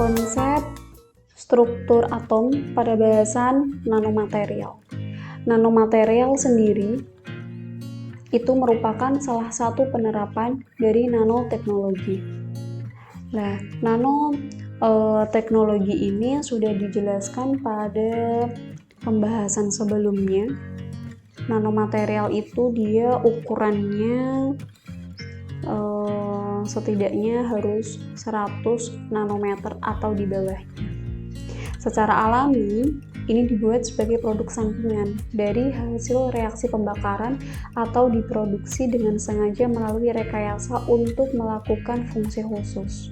Konsep struktur atom pada bahasan nanomaterial. Nanomaterial sendiri itu merupakan salah satu penerapan dari nanoteknologi. Nah, nanoteknologi ini sudah dijelaskan pada pembahasan sebelumnya. Nanomaterial itu dia ukurannya setidaknya harus 100 nanometer atau di bawahnya. Secara alami, ini dibuat sebagai produk sampingan dari hasil reaksi pembakaran atau diproduksi dengan sengaja melalui rekayasa untuk melakukan fungsi khusus.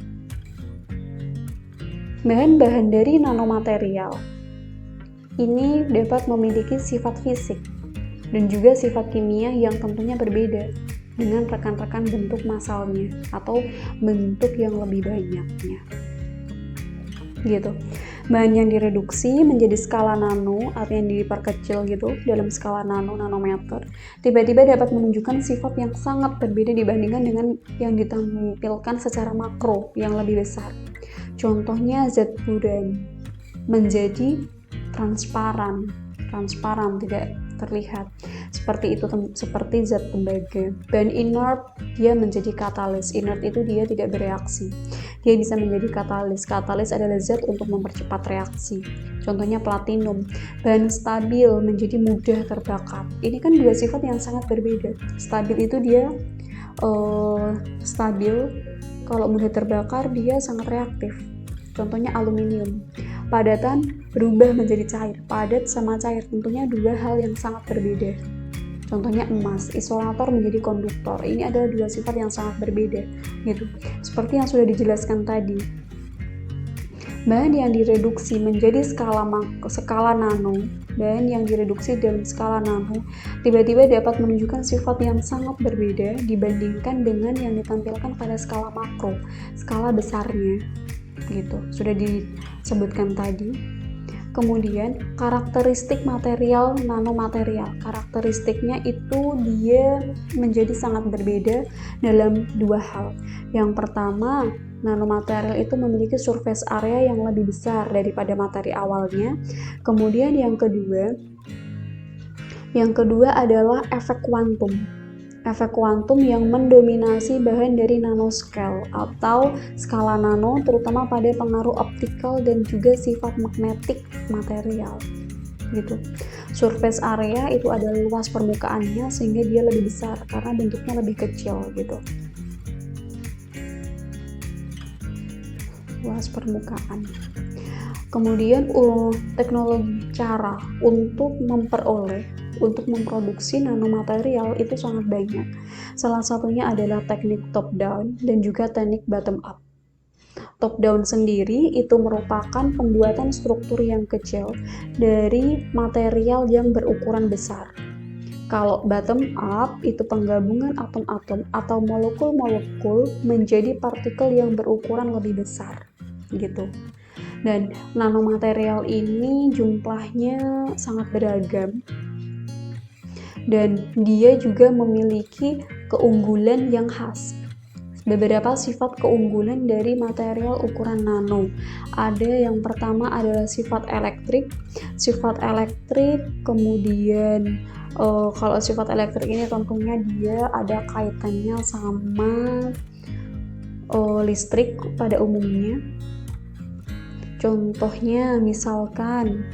Bahan-bahan dari nanomaterial ini dapat memiliki sifat fisik dan juga sifat kimia yang tentunya berbeda dengan rekan-rekan bentuk masalnya atau bentuk yang lebih banyaknya. Gitu. Bahan yang direduksi menjadi skala nano atau yang diperkecil gitu dalam skala nanometer tiba-tiba dapat menunjukkan sifat yang sangat berbeda dibandingkan dengan yang ditampilkan secara makro yang lebih besar. Contohnya zat buram menjadi transparan tidak terlihat seperti itu, seperti zat tembaga. Bahan inert dia menjadi katalis. Inert itu dia tidak bereaksi, dia bisa menjadi katalis. Katalis adalah zat untuk mempercepat reaksi, contohnya platinum. Bahan stabil menjadi mudah terbakar. Ini kan dua sifat yang sangat berbeda. Stabil itu dia stabil, kalau mudah terbakar dia sangat reaktif, contohnya aluminium. Padatan berubah menjadi cair. Padat sama cair tentunya dua hal yang sangat berbeda. Contohnya emas, isolator menjadi konduktor. Ini adalah dua sifat yang sangat berbeda, gitu. Seperti yang sudah dijelaskan tadi. Bahan yang direduksi menjadi skala nano, bahan yang direduksi dalam skala nano tiba-tiba dapat menunjukkan sifat yang sangat berbeda dibandingkan dengan yang ditampilkan pada skala makro, skala besarnya. Gitu, sudah disebutkan tadi. Kemudian karakteristik material nanomaterial, karakteristiknya itu dia menjadi sangat berbeda dalam dua hal. Yang pertama, nanomaterial itu memiliki surface area yang lebih besar daripada materi awalnya. Kemudian yang kedua adalah efek kuantum. Efek kuantum yang mendominasi bahan dari nanoscale atau skala nano, terutama pada pengaruh optikal dan juga sifat magnetik material. Gitu. Surface area itu adalah luas permukaannya sehingga dia lebih besar karena bentuknya lebih kecil gitu. Luas permukaan. Kemudian teknologi cara untuk memproduksi nanomaterial itu sangat banyak. Salah satunya adalah teknik top down dan juga teknik bottom up. Top down sendiri itu merupakan pembuatan struktur yang kecil dari material yang berukuran besar. Kalau bottom up itu penggabungan atom-atom atau molekul-molekul menjadi partikel yang berukuran lebih besar gitu. Dan nanomaterial ini jumlahnya sangat beragam dan dia juga memiliki keunggulan yang khas. Beberapa sifat keunggulan dari material ukuran nano. Ada yang pertama adalah sifat elektrik. Sifat elektrik, kemudian kalau sifat elektrik ini tentunya dia ada kaitannya sama listrik pada umumnya. Contohnya misalkan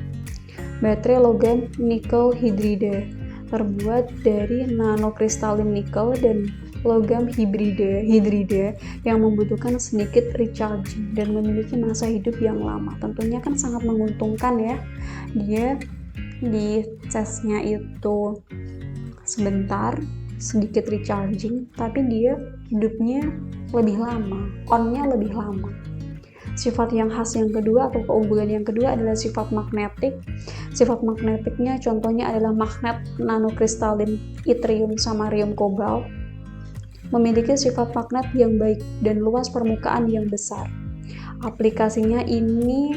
baterai logam nikel hidrida terbuat dari nanokristalin nikel dan logam hidrida yang membutuhkan sedikit recharging dan memiliki masa hidup yang lama. Tentunya kan sangat menguntungkan ya, dia di casnya itu sebentar, sedikit recharging, tapi dia hidupnya lebih lama, on-nya lebih lama. Sifat yang khas yang kedua atau keunggulan yang kedua adalah sifat magnetik. Sifat magnetiknya contohnya adalah magnet nanokristalin yttrium, samarium, kobalt. Memiliki sifat magnet yang baik dan luas permukaan yang besar. Aplikasinya ini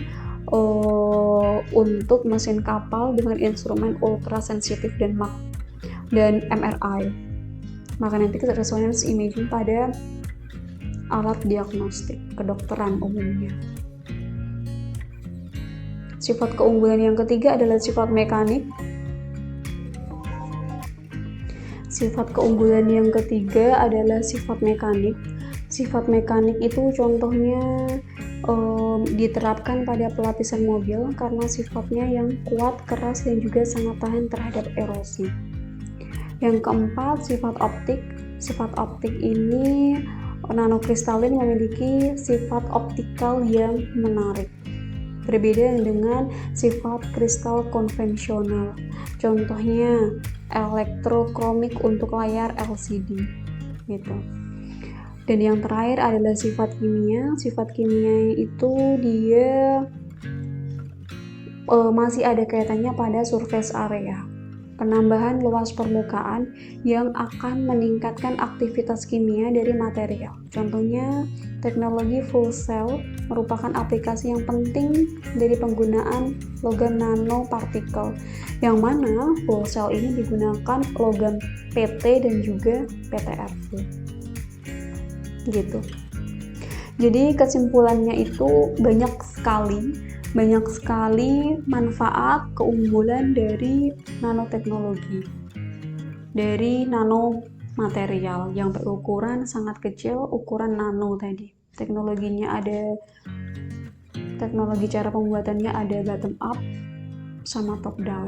untuk mesin kapal dengan instrumen ultra sensitif dan MRI, magnetic resonance imaging, pada alat diagnostik kedokteran umumnya. Sifat keunggulan yang ketiga adalah sifat mekanik. Sifat keunggulan yang ketiga adalah sifat mekanik. Sifat mekanik itu contohnya diterapkan pada pelapisan mobil karena sifatnya yang kuat, keras, dan juga sangat tahan terhadap erosi. Yang keempat, sifat optik. Sifat optik ini nanokristalin memiliki sifat optikal yang menarik, berbeda dengan sifat kristal konvensional. Contohnya elektrokromik untuk layar LCD gitu. Dan yang terakhir adalah sifat kimia. Sifat kimia itu dia masih ada kaitannya pada surface area, penambahan luas permukaan yang akan meningkatkan aktivitas kimia dari material. Contohnya, teknologi full cell merupakan aplikasi yang penting dari penggunaan logam nanopartikel, yang mana full cell ini digunakan logam PT dan juga PTFE. Gitu. Jadi kesimpulannya itu banyak sekali manfaat, keunggulan dari nanoteknologi, dari nanomaterial yang berukuran sangat kecil, ukuran nano tadi. Teknologinya ada, teknologi cara pembuatannya ada bottom up sama top down.